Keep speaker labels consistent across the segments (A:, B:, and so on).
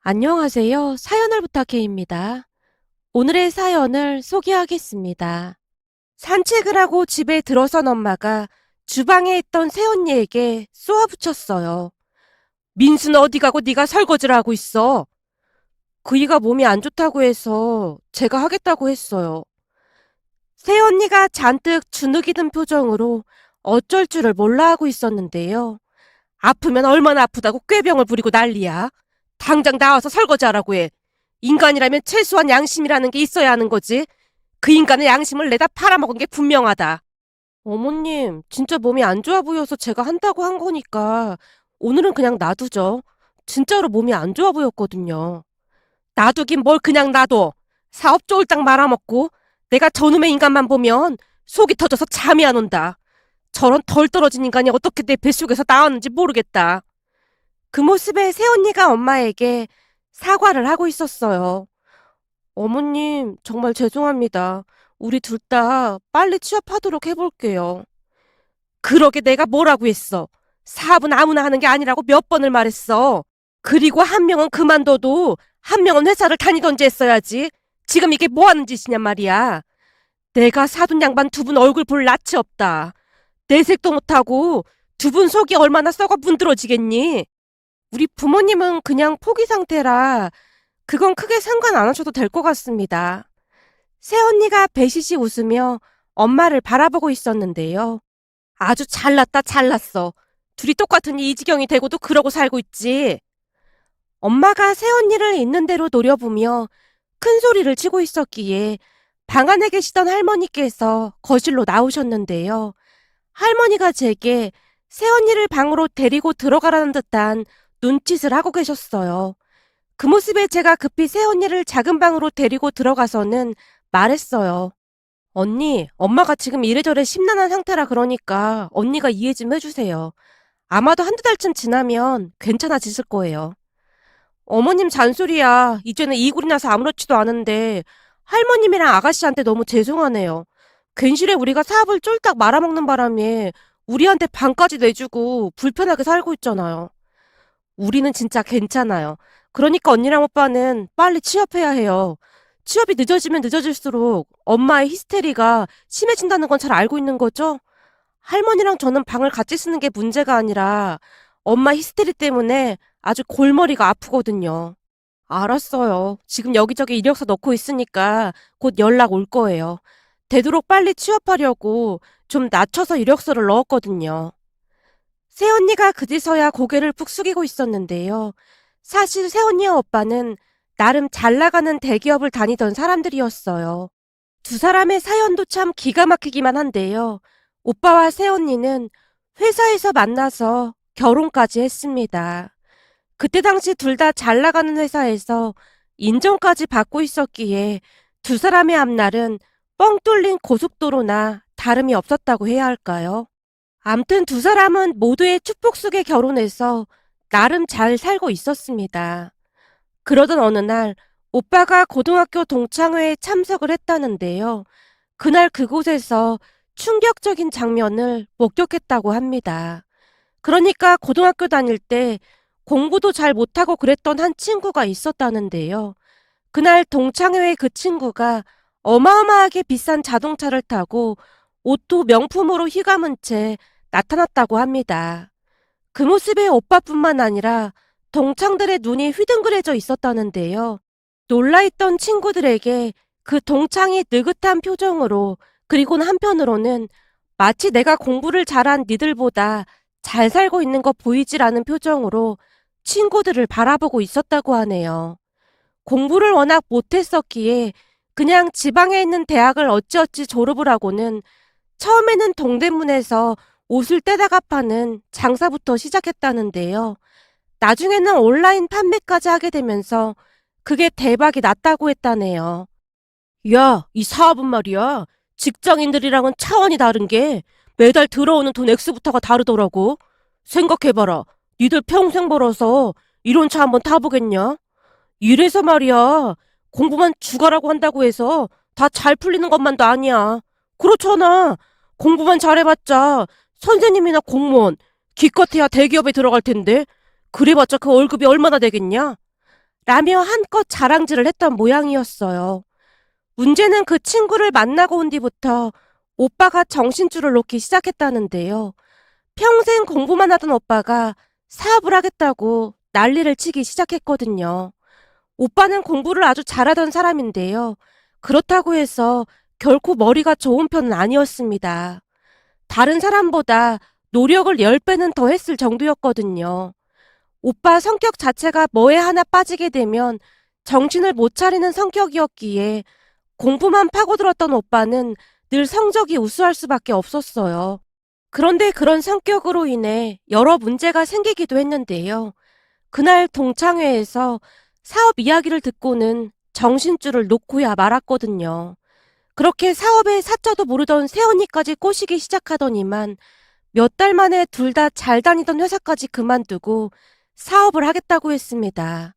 A: 안녕하세요. 사연을 부탁해입니다. 오늘의 사연을 소개하겠습니다. 산책을 하고 집에 들어선 엄마가 주방에 있던 새언니에게 쏘아붙였어요. 민수는 어디 가고 네가 설거지를 하고 있어. 그이가 몸이 안 좋다고 해서 제가 하겠다고 했어요. 새언니가 잔뜩 주눅이 든 표정으로 어쩔 줄을 몰라 하고 있었는데요. 아프면 얼마나 아프다고 꾀병을 부리고 난리야. 당장 나와서 설거지하라고 해. 인간이라면 최소한 양심이라는 게 있어야 하는 거지. 그 인간의 양심을 내다 팔아먹은 게 분명하다. 어머님, 진짜 몸이 안 좋아 보여서 제가 한다고 한 거니까 오늘은 그냥 놔두죠. 진짜로 몸이 안 좋아 보였거든요. 놔두긴 뭘 그냥 놔둬. 사업 쫄딱 말아먹고 내가 저놈의 인간만 보면 속이 터져서 잠이 안 온다. 저런 덜 떨어진 인간이 어떻게 내 뱃속에서 나왔는지 모르겠다. 그 모습에 새언니가 엄마에게 사과를 하고 있었어요. 어머님, 정말 죄송합니다. 우리 둘 다 빨리 취업하도록 해볼게요. 그러게 내가 뭐라고 했어. 사업은 아무나 하는 게 아니라고 몇 번을 말했어. 그리고 한 명은 그만둬도 한 명은 회사를 다니던지 했어야지. 지금 이게 뭐 하는 짓이냔 말이야. 내가 사돈 양반 두 분 얼굴 볼 낯이 없다. 내색도 못하고 두 분 속이 얼마나 썩어 문드러지겠니? 우리 부모님은 그냥 포기 상태라 그건 크게 상관 안 하셔도 될 것 같습니다. 새언니가 배시시 웃으며 엄마를 바라보고 있었는데요. 아주 잘났다 잘났어. 둘이 똑같으니 이 지경이 되고도 그러고 살고 있지. 엄마가 새언니를 있는 대로 노려보며 큰 소리를 치고 있었기에 방 안에 계시던 할머니께서 거실로 나오셨는데요. 할머니가 제게 새언니를 방으로 데리고 들어가라는 듯한 눈짓을 하고 계셨어요. 그 모습에 제가 급히 새언니를 작은 방으로 데리고 들어가서는 말했어요. 언니, 엄마가 지금 이래저래 심란한 상태라 그러니까 언니가 이해 좀 해주세요. 아마도 한두 달쯤 지나면 괜찮아지실 거예요. 어머님 잔소리야. 이제는 이골이 나서 아무렇지도 않은데 할머님이랑 아가씨한테 너무 죄송하네요. 괜시레 우리가 사업을 쫄딱 말아먹는 바람에 우리한테 방까지 내주고 불편하게 살고 있잖아요. 우리는 진짜 괜찮아요. 그러니까 언니랑 오빠는 빨리 취업해야 해요. 취업이 늦어지면 늦어질수록 엄마의 히스테리가 심해진다는 건 잘 알고 있는 거죠? 할머니랑 저는 방을 같이 쓰는 게 문제가 아니라 엄마 히스테리 때문에 아주 골머리가 아프거든요. 알았어요. 지금 여기저기 이력서 넣고 있으니까 곧 연락 올 거예요. 되도록 빨리 취업하려고 좀 낮춰서 이력서를 넣었거든요. 새언니가 그제서야 고개를 푹 숙이고 있었는데요. 사실 새언니와 오빠는 나름 잘 나가는 대기업을 다니던 사람들이었어요. 두 사람의 사연도 참 기가 막히기만 한데요. 오빠와 새언니는 회사에서 만나서 결혼까지 했습니다. 그때 당시 둘 다 잘 나가는 회사에서 인정까지 받고 있었기에 두 사람의 앞날은 뻥 뚫린 고속도로나 다름이 없었다고 해야 할까요? 암튼 두 사람은 모두의 축복 속에 결혼해서 나름 잘 살고 있었습니다. 그러던 어느 날 오빠가 고등학교 동창회에 참석을 했다는데요. 그날 그곳에서 충격적인 장면을 목격했다고 합니다. 그러니까 고등학교 다닐 때 공부도 잘 못하고 그랬던 한 친구가 있었다는데요. 그날 동창회에 그 친구가 어마어마하게 비싼 자동차를 타고 옷도 명품으로 휘감은 채 나타났다고 합니다. 그 모습에 오빠뿐만 아니라 동창들의 눈이 휘둥그레져 있었다는데요. 놀라있던 친구들에게 그 동창이 느긋한 표정으로 그리고는 한편으로는 마치 내가 공부를 잘한 니들보다 잘 살고 있는 거 보이질 않은 표정으로 친구들을 바라보고 있었다고 하네요. 공부를 워낙 못했었기에 그냥 지방에 있는 대학을 어찌어찌 졸업을 하고는 처음에는 동대문에서 옷을 떼다가 파는 장사부터 시작했다는데요. 나중에는 온라인 판매까지 하게 되면서 그게 대박이 났다고 했다네요. 야, 이 사업은 말이야. 직장인들이랑은 차원이 다른 게 매달 들어오는 돈 액수부터가 다르더라고. 생각해봐라. 니들 평생 벌어서 이런 차 한번 타보겠냐? 이래서 말이야. 공부만 죽어라고 한다고 해서 다 잘 풀리는 것만도 아니야. 그렇잖아. 공부만 잘해봤자 선생님이나 공무원, 기껏해야 대기업에 들어갈 텐데 그래봤자 그 월급이 얼마나 되겠냐? 라며 한껏 자랑질을 했던 모양이었어요. 문제는 그 친구를 만나고 온 뒤부터 오빠가 정신줄을 놓기 시작했다는데요. 평생 공부만 하던 오빠가 사업을 하겠다고 난리를 치기 시작했거든요. 오빠는 공부를 아주 잘하던 사람인데요. 그렇다고 해서 결코 머리가 좋은 편은 아니었습니다. 다른 사람보다 노력을 10배는 더 했을 정도였거든요. 오빠 성격 자체가 뭐에 하나 빠지게 되면 정신을 못 차리는 성격이었기에 공부만 파고들었던 오빠는 늘 성적이 우수할 수밖에 없었어요. 그런데 그런 성격으로 인해 여러 문제가 생기기도 했는데요. 그날 동창회에서 사업 이야기를 듣고는 정신줄을 놓고야 말았거든요. 그렇게 사업의 사자도 모르던 새언니까지 꼬시기 시작하더니만 몇 달 만에 둘 다 잘 다니던 회사까지 그만두고 사업을 하겠다고 했습니다.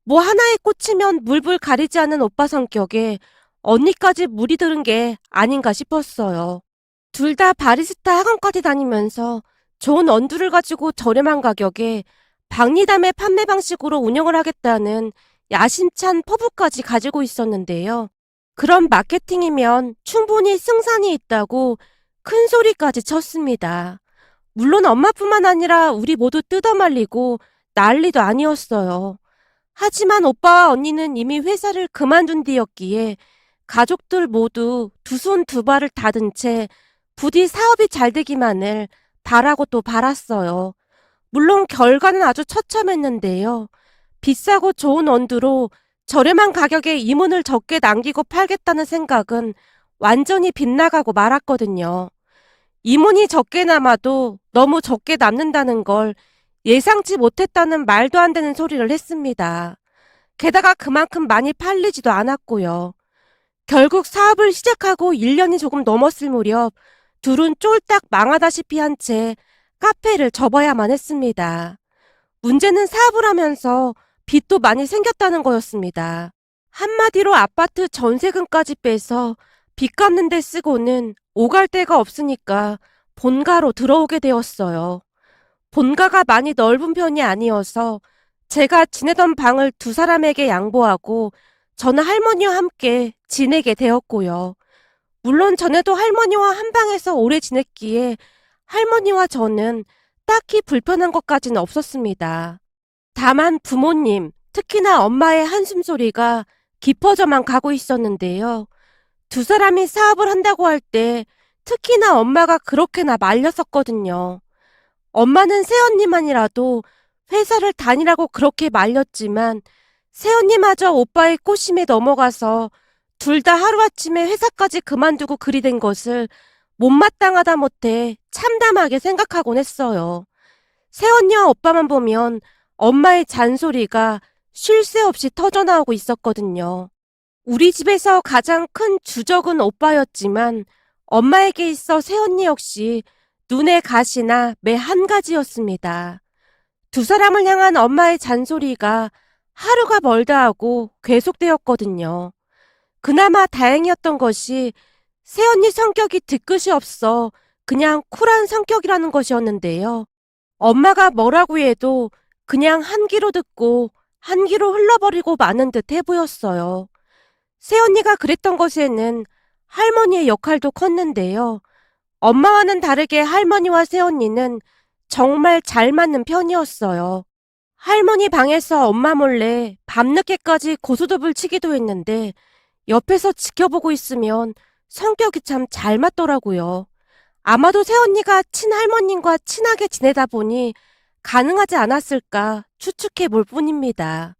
A: 뭐 하나에 꽂히면 물불 가리지 않는 오빠 성격에 언니까지 물이 들은 게 아닌가 싶었어요. 둘 다 바리스타 학원까지 다니면서 좋은 언두를 가지고 저렴한 가격에 박리담의 판매 방식으로 운영을 하겠다는 야심찬 포부까지 가지고 있었는데요. 그런 마케팅이면 충분히 승산이 있다고 큰 소리까지 쳤습니다. 물론 엄마뿐만 아니라 우리 모두 뜯어말리고 난리도 아니었어요. 하지만 오빠와 언니는 이미 회사를 그만둔 뒤였기에 가족들 모두 두 손 두 발을 닫은 채 부디 사업이 잘 되기만을 바라고 또 바랐어요. 물론 결과는 아주 처참했는데요. 비싸고 좋은 원두로 저렴한 가격에 이문을 적게 남기고 팔겠다는 생각은 완전히 빗나가고 말았거든요. 이문이 적게 남아도 너무 적게 남는다는 걸 예상치 못했다는 말도 안 되는 소리를 했습니다. 게다가 그만큼 많이 팔리지도 않았고요. 결국 사업을 시작하고 1년이 조금 넘었을 무렵 둘은 쫄딱 망하다시피 한 채 카페를 접어야만 했습니다. 문제는 사업을 하면서 빚도 많이 생겼다는 거였습니다. 한마디로 아파트 전세금까지 빼서 빚 갚는 데 쓰고는 오갈 데가 없으니까 본가로 들어오게 되었어요. 본가가 많이 넓은 편이 아니어서 제가 지내던 방을 두 사람에게 양보하고 저는 할머니와 함께 지내게 되었고요. 물론 전에도 할머니와 한 방에서 오래 지냈기에 할머니와 저는 딱히 불편한 것까지는 없었습니다. 다만 부모님, 특히나 엄마의 한숨소리가 깊어져만 가고 있었는데요. 두 사람이 사업을 한다고 할 때 특히나 엄마가 그렇게나 말렸었거든요. 엄마는 새언니만이라도 회사를 다니라고 그렇게 말렸지만 새언니마저 오빠의 꼬심에 넘어가서 둘 다 하루아침에 회사까지 그만두고 그리 된 것을 못마땅하다 못해 참담하게 생각하곤 했어요. 새언니와 오빠만 보면 엄마의 잔소리가 쉴 새 없이 터져나오고 있었거든요. 우리 집에서 가장 큰 주적은 오빠였지만 엄마에게 있어 새언니 역시 눈의 가시나 매 한 가지였습니다. 두 사람을 향한 엄마의 잔소리가 하루가 멀다 하고 계속되었거든요. 그나마 다행이었던 것이 새언니 성격이 뒤끝이 없어 그냥 쿨한 성격이라는 것이었는데요. 엄마가 뭐라고 해도 그냥 한 귀로 듣고 한 귀로 흘러버리고 마는 듯 해 보였어요. 새언니가 그랬던 것에는 할머니의 역할도 컸는데요. 엄마와는 다르게 할머니와 새언니는 정말 잘 맞는 편이었어요. 할머니 방에서 엄마 몰래 밤늦게까지 고스톱을 치기도 했는데 옆에서 지켜보고 있으면 성격이 참 잘 맞더라고요. 아마도 새언니가 친할머님과 친하게 지내다 보니 가능하지 않았을까 추측해 볼 뿐입니다.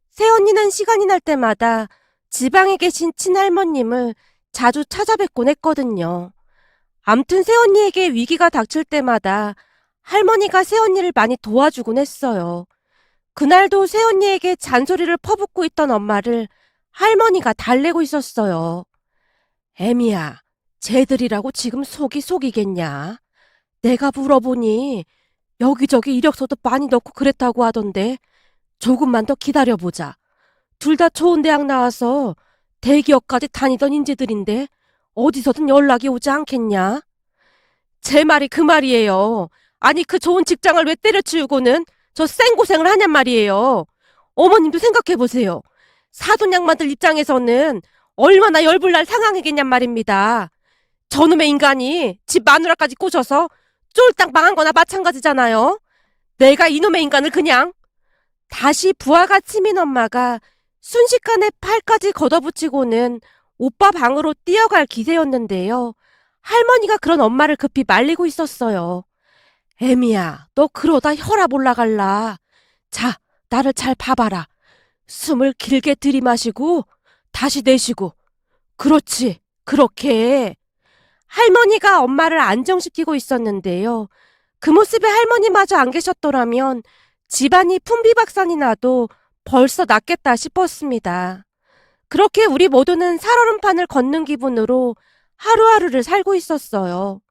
A: 새언니는 시간이 날 때마다 지방에 계신 친할머님을 자주 찾아뵙곤 했거든요. 암튼 새언니에게 위기가 닥칠 때마다 할머니가 새언니를 많이 도와주곤 했어요. 그날도 새언니에게 잔소리를 퍼붓고 있던 엄마를 할머니가 달래고 있었어요. 애미야, 쟤들이라고 지금 속이 속이겠냐? 내가 물어보니 여기저기 이력서도 많이 넣고 그랬다고 하던데 조금만 더 기다려보자. 둘 다 좋은 대학 나와서 대기업까지 다니던 인재들인데 어디서든 연락이 오지 않겠냐? 제 말이 그 말이에요. 아니 그 좋은 직장을 왜 때려치우고는 저 생고생을 하냔 말이에요. 어머님도 생각해보세요. 사돈 양반들 입장에서는 얼마나 열불날 상황이겠냔 말입니다. 저놈의 인간이 집 마누라까지 꼬셔서 쫄딱 망한 거나 마찬가지잖아요. 내가 이놈의 인간을 그냥. 다시 부하가 치민 엄마가 순식간에 팔까지 걷어붙이고는 오빠 방으로 뛰어갈 기세였는데요. 할머니가 그런 엄마를 급히 말리고 있었어요. 애미야, 너 그러다 혈압 올라갈라. 자, 나를 잘 봐봐라. 숨을 길게 들이마시고 다시 내쉬고. 그렇지, 그렇게. 할머니가 엄마를 안정시키고 있었는데요. 그 모습에 할머니마저 안 계셨더라면 집안이 풍비박산이 나도 벌써 낫겠다 싶었습니다. 그렇게 우리 모두는 살얼음판을 걷는 기분으로 하루하루를 살고 있었어요.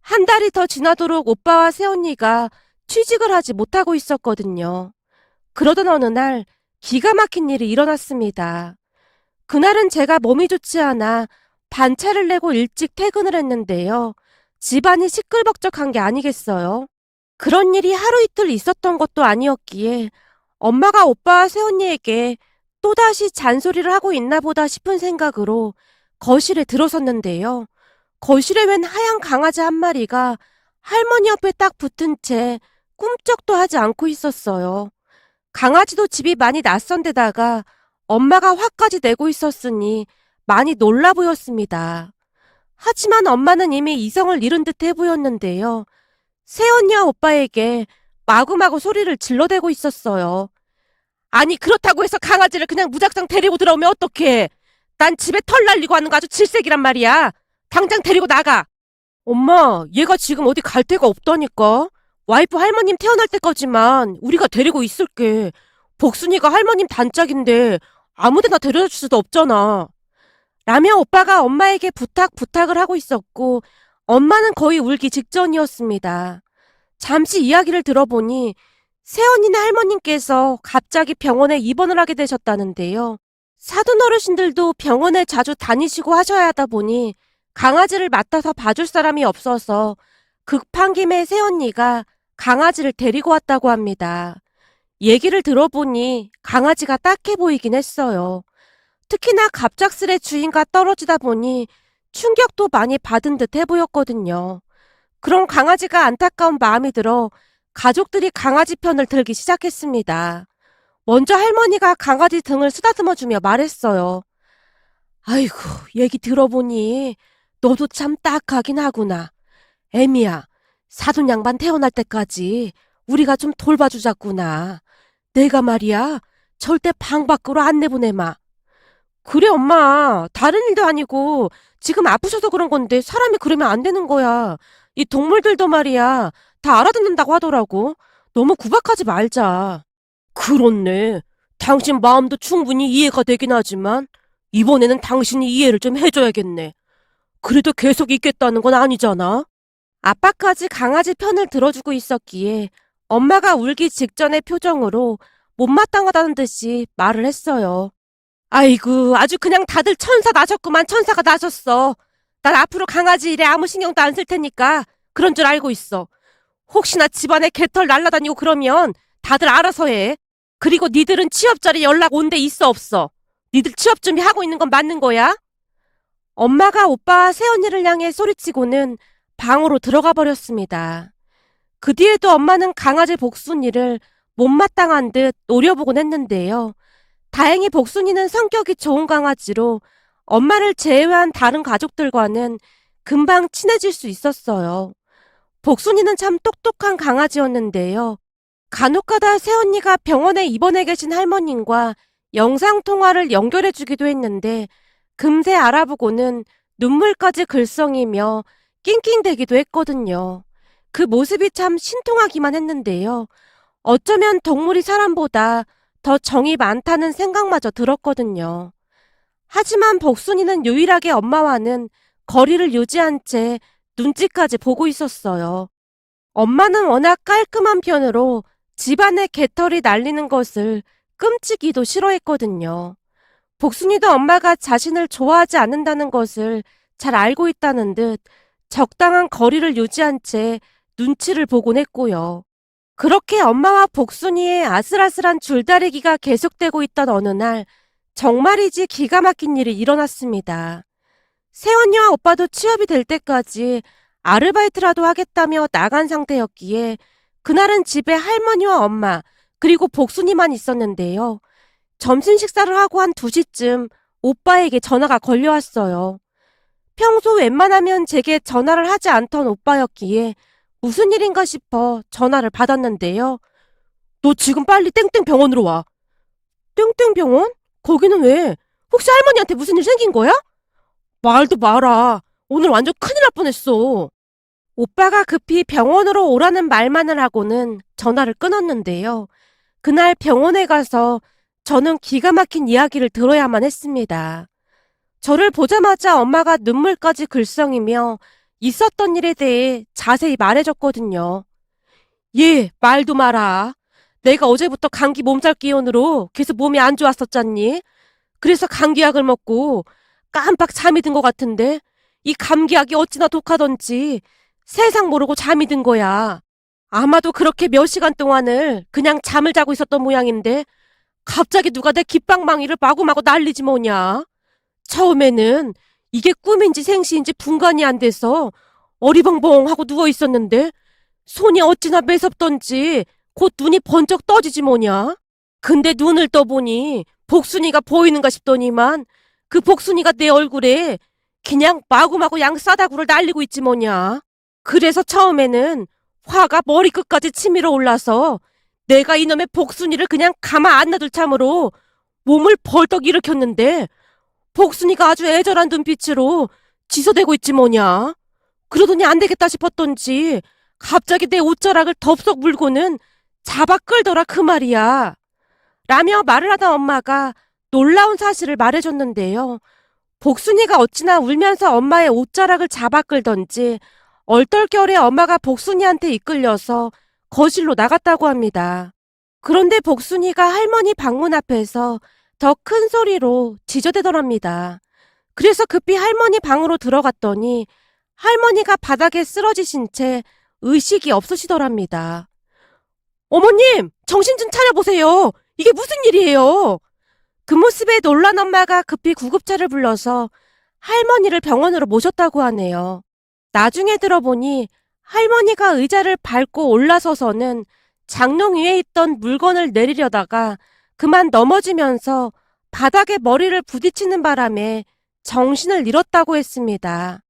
A: 한 달이 더 지나도록 오빠와 새언니가 취직을 하지 못하고 있었거든요. 그러던 어느 날 기가 막힌 일이 일어났습니다. 그날은 제가 몸이 좋지 않아 반차를 내고 일찍 퇴근을 했는데요. 집안이 시끌벅적한 게 아니겠어요? 그런 일이 하루 이틀 있었던 것도 아니었기에 엄마가 오빠와 새언니에게 또다시 잔소리를 하고 있나 보다 싶은 생각으로 거실에 들어섰는데요. 거실에 웬 하얀 강아지 한 마리가 할머니 옆에 딱 붙은 채 꿈쩍도 하지 않고 있었어요. 강아지도 집이 많이 낯선 데다가 엄마가 화까지 내고 있었으니 많이 놀라 보였습니다. 하지만 엄마는 이미 이성을 잃은 듯해 보였는데요. 새언니와 오빠에게 마구마구 소리를 질러대고 있었어요. 아니 그렇다고 해서 강아지를 그냥 무작정 데리고 들어오면 어떡해. 난 집에 털 날리고 하는 거 아주 질색이란 말이야. 당장 데리고 나가. 엄마, 얘가 지금 어디 갈 데가 없다니까. 와이프 할머님 태어날 때까지만 우리가 데리고 있을게. 복순이가 할머님 단짝인데 아무데나 데려다 줄 수도 없잖아. 라며 오빠가 엄마에게 부탁을 하고 있었고 엄마는 거의 울기 직전이었습니다. 잠시 이야기를 들어보니 새언니네 할머님께서 갑자기 병원에 입원을 하게 되셨다는데요. 사돈 어르신들도 병원에 자주 다니시고 하셔야 하다 보니 강아지를 맡아서 봐줄 사람이 없어서 급한 김에 새언니가 강아지를 데리고 왔다고 합니다. 얘기를 들어보니 강아지가 딱해 보이긴 했어요. 특히나 갑작스레 주인과 떨어지다 보니 충격도 많이 받은 듯 해 보였거든요. 그런 강아지가 안타까운 마음이 들어 가족들이 강아지 편을 들기 시작했습니다. 먼저 할머니가 강아지 등을 쓰다듬어주며 말했어요. 아이고, 얘기 들어보니 너도 참 딱하긴 하구나. 애미야, 사돈 양반 태어날 때까지 우리가 좀 돌봐주자꾸나. 내가 말이야, 절대 방 밖으로 안 내보내마. 그래 엄마, 다른 일도 아니고 지금 아프셔서 그런 건데 사람이 그러면 안 되는 거야. 이 동물들도 말이야 다 알아듣는다고 하더라고. 너무 구박하지 말자. 그렇네. 당신 마음도 충분히 이해가 되긴 하지만 이번에는 당신이 이해를 좀 해줘야겠네. 그래도 계속 있겠다는 건 아니잖아. 아빠까지 강아지 편을 들어주고 있었기에 엄마가 울기 직전의 표정으로 못마땅하다는 듯이 말을 했어요. 아이고, 아주 그냥 다들 천사 나셨구만. 천사가 나셨어. 난 앞으로 강아지 일에 아무 신경도 안 쓸 테니까 그런 줄 알고 있어. 혹시나 집안에 개털 날라다니고 그러면 다들 알아서 해. 그리고 니들은 취업 자리 연락 온 데 있어 없어? 니들 취업 준비 하고 있는 건 맞는 거야? 엄마가 오빠와 새언니를 향해 소리치고는 방으로 들어가 버렸습니다. 그 뒤에도 엄마는 강아지 복순이를 못마땅한 듯 노려보곤 했는데요. 다행히 복순이는 성격이 좋은 강아지로 엄마를 제외한 다른 가족들과는 금방 친해질 수 있었어요. 복순이는 참 똑똑한 강아지였는데요. 간혹가다 새언니가 병원에 입원해 계신 할머님과 영상통화를 연결해주기도 했는데 금세 알아보고는 눈물까지 글썽이며 낑낑대기도 했거든요. 그 모습이 참 신통하기만 했는데요. 어쩌면 동물이 사람보다 더 정이 많다는 생각마저 들었거든요. 하지만 복순이는 유일하게 엄마와는 거리를 유지한 채 눈치까지 보고 있었어요. 엄마는 워낙 깔끔한 편으로 집안에 개털이 날리는 것을 끔찍이도 싫어했거든요. 복순이도 엄마가 자신을 좋아하지 않는다는 것을 잘 알고 있다는 듯 적당한 거리를 유지한 채 눈치를 보곤 했고요. 그렇게 엄마와 복순이의 아슬아슬한 줄다리기가 계속되고 있던 어느 날 정말이지 기가 막힌 일이 일어났습니다. 새언니와 오빠도 취업이 될 때까지 아르바이트라도 하겠다며 나간 상태였기에 그날은 집에 할머니와 엄마 그리고 복순이만 있었는데요. 점심 식사를 하고 한 2시쯤 오빠에게 전화가 걸려왔어요. 평소 웬만하면 제게 전화를 하지 않던 오빠였기에 무슨 일인가 싶어 전화를 받았는데요. 너 지금 빨리 땡땡 병원으로 와. 땡땡 병원? 거기는 왜? 혹시 할머니한테 무슨 일 생긴 거야? 말도 마라. 오늘 완전 큰일 날 뻔했어. 오빠가 급히 병원으로 오라는 말만을 하고는 전화를 끊었는데요. 그날 병원에 가서 저는 기가 막힌 이야기를 들어야만 했습니다. 저를 보자마자 엄마가 눈물까지 글썽이며 있었던 일에 대해 자세히 말해줬거든요. 예, 말도 마라. 내가 어제부터 감기 몸살 기운으로 계속 몸이 안 좋았었잖니? 그래서 감기약을 먹고 깜빡 잠이 든 것 같은데 이 감기약이 어찌나 독하던지 세상 모르고 잠이 든 거야. 아마도 그렇게 몇 시간 동안을 그냥 잠을 자고 있었던 모양인데 갑자기 누가 내 깃방망이를 마구마구 날리지 뭐냐. 처음에는 이게 꿈인지 생시인지 분간이 안 돼서 어리벙벙하고 누워 있었는데 손이 어찌나 매섭던지 곧 눈이 번쩍 떠지지 뭐냐. 근데 눈을 떠보니 복순이가 보이는가 싶더니만 그 복순이가 내 얼굴에 그냥 마구마구 양싸다구를 날리고 있지 뭐냐. 그래서 처음에는 화가 머리끝까지 치밀어 올라서 내가 이놈의 복순이를 그냥 가만 안 놔둘 참으로 몸을 벌떡 일으켰는데 복순이가 아주 애절한 눈빛으로 지소대고 있지 뭐냐. 그러더니 안 되겠다 싶었던지 갑자기 내 옷자락을 덥석 물고는 잡아 끌더라 그 말이야. 라며 말을 하던 엄마가 놀라운 사실을 말해줬는데요. 복순이가 어찌나 울면서 엄마의 옷자락을 잡아 끌던지 얼떨결에 엄마가 복순이한테 이끌려서 거실로 나갔다고 합니다. 그런데 복순이가 할머니 방문 앞에서 더 큰 소리로 지저대더랍니다. 그래서 급히 할머니 방으로 들어갔더니 할머니가 바닥에 쓰러지신 채 의식이 없으시더랍니다. 어머님, 정신 좀 차려보세요. 이게 무슨 일이에요? 그 모습에 놀란 엄마가 급히 구급차를 불러서 할머니를 병원으로 모셨다고 하네요. 나중에 들어보니 할머니가 의자를 밟고 올라서서는 장롱 위에 있던 물건을 내리려다가 그만 넘어지면서 바닥에 머리를 부딪히는 바람에 정신을 잃었다고 했습니다.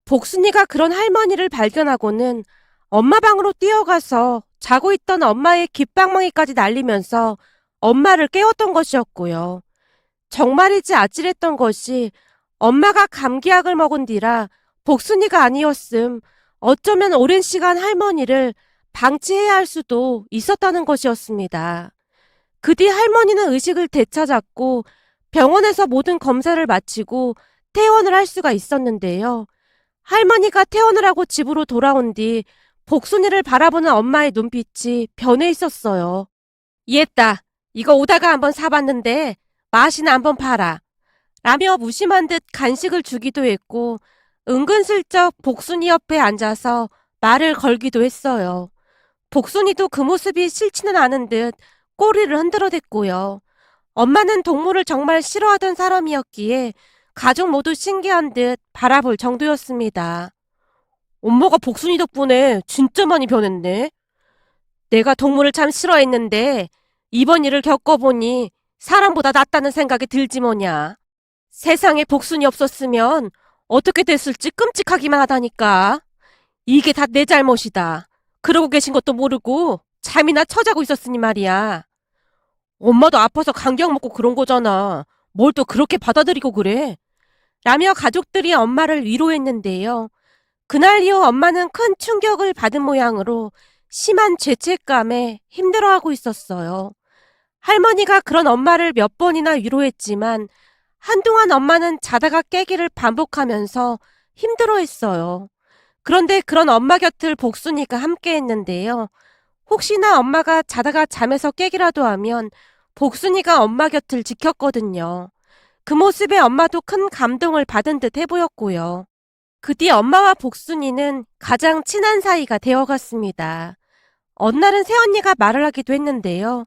A: 복순이가 그런 할머니를 발견하고는 엄마 방으로 뛰어가서 자고 있던 엄마의 깃방망이까지 날리면서 엄마를 깨웠던 것이었고요. 정말이지 아찔했던 것이 엄마가 감기약을 먹은 뒤라 복순이가 아니었음 어쩌면 오랜 시간 할머니를 방치해야 할 수도 있었다는 것이었습니다. 그 뒤 할머니는 의식을 되찾았고 병원에서 모든 검사를 마치고 퇴원을 할 수가 있었는데요. 할머니가 퇴원을 하고 집으로 돌아온 뒤 복순이를 바라보는 엄마의 눈빛이 변해 있었어요. 이했다. 이거 오다가 한번 사봤는데 맛이나 한번 봐라. 라며 무심한 듯 간식을 주기도 했고 은근슬쩍 복순이 옆에 앉아서 말을 걸기도 했어요. 복순이도 그 모습이 싫지는 않은 듯 꼬리를 흔들어댔고요. 엄마는 동물을 정말 싫어하던 사람이었기에 가족 모두 신기한 듯 바라볼 정도였습니다. 엄마가 복순이 덕분에 진짜 많이 변했네. 내가 동물을 참 싫어했는데 이번 일을 겪어보니 사람보다 낫다는 생각이 들지 뭐냐. 세상에 복순이 없었으면 어떻게 됐을지 끔찍하기만 하다니까. 이게 다 내 잘못이다. 그러고 계신 것도 모르고 잠이나 처자고 있었으니 말이야. 엄마도 아파서 감기약 먹고 그런 거잖아. 뭘 또 그렇게 받아들이고 그래? 라며 가족들이 엄마를 위로했는데요. 그날 이후 엄마는 큰 충격을 받은 모양으로 심한 죄책감에 힘들어하고 있었어요. 할머니가 그런 엄마를 몇 번이나 위로했지만 한동안 엄마는 자다가 깨기를 반복하면서 힘들어했어요. 그런데 그런 엄마 곁을 복순이가 함께 했는데요. 혹시나 엄마가 자다가 잠에서 깨기라도 하면 복순이가 엄마 곁을 지켰거든요. 그 모습에 엄마도 큰 감동을 받은 듯 해보였고요. 그 뒤 엄마와 복순이는 가장 친한 사이가 되어갔습니다. 어느 날은 새언니가 말을 하기도 했는데요.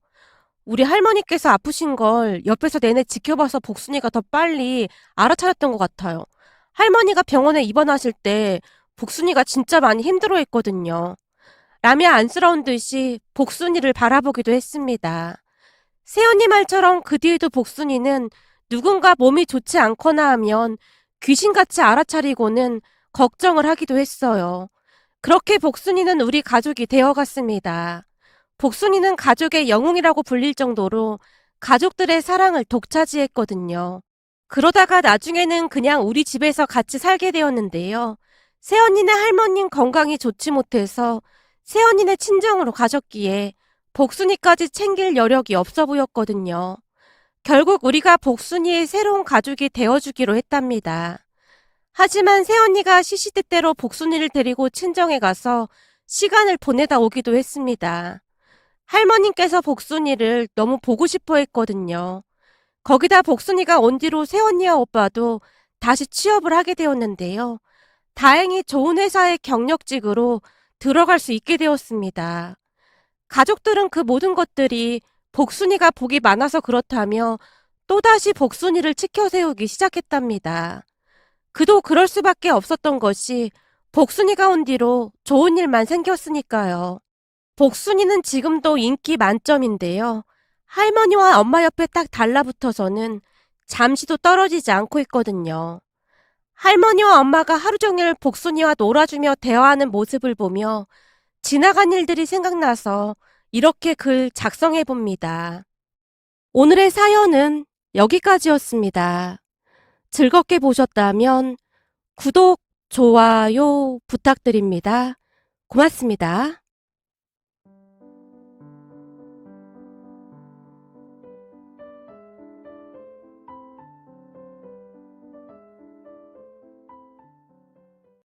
A: 우리 할머니께서 아프신 걸 옆에서 내내 지켜봐서 복순이가 더 빨리 알아차렸던 것 같아요. 할머니가 병원에 입원하실 때 복순이가 진짜 많이 힘들어했거든요. 라며 안쓰러운 듯이 복순이를 바라보기도 했습니다. 새언니 말처럼 그 뒤에도 복순이는 누군가 몸이 좋지 않거나 하면 귀신같이 알아차리고는 걱정을 하기도 했어요. 그렇게 복순이는 우리 가족이 되어갔습니다. 복순이는 가족의 영웅이라고 불릴 정도로 가족들의 사랑을 독차지했거든요. 그러다가 나중에는 그냥 우리 집에서 같이 살게 되었는데요. 새언니네 할머님 건강이 좋지 못해서 새언니네 친정으로 가셨기에 복순이까지 챙길 여력이 없어 보였거든요. 결국 우리가 복순이의 새로운 가족이 되어주기로 했답니다. 하지만 새언니가 시시때때로 복순이를 데리고 친정에 가서 시간을 보내다 오기도 했습니다. 할머님께서 복순이를 너무 보고 싶어 했거든요. 거기다 복순이가 온 뒤로 새언니와 오빠도 다시 취업을 하게 되었는데요. 다행히 좋은 회사의 경력직으로 들어갈 수 있게 되었습니다. 가족들은 그 모든 것들이 복순이가 복이 많아서 그렇다며 또다시 복순이를 치켜세우기 시작했답니다. 그도 그럴 수밖에 없었던 것이 복순이가 온 뒤로 좋은 일만 생겼으니까요. 복순이는 지금도 인기 만점인데요. 할머니와 엄마 옆에 딱 달라붙어서는 잠시도 떨어지지 않고 있거든요. 할머니와 엄마가 하루 종일 복순이와 놀아주며 대화하는 모습을 보며 지나간 일들이 생각나서 이렇게 글 작성해 봅니다. 오늘의 사연은 여기까지였습니다. 즐겁게 보셨다면 구독, 좋아요 부탁드립니다. 고맙습니다.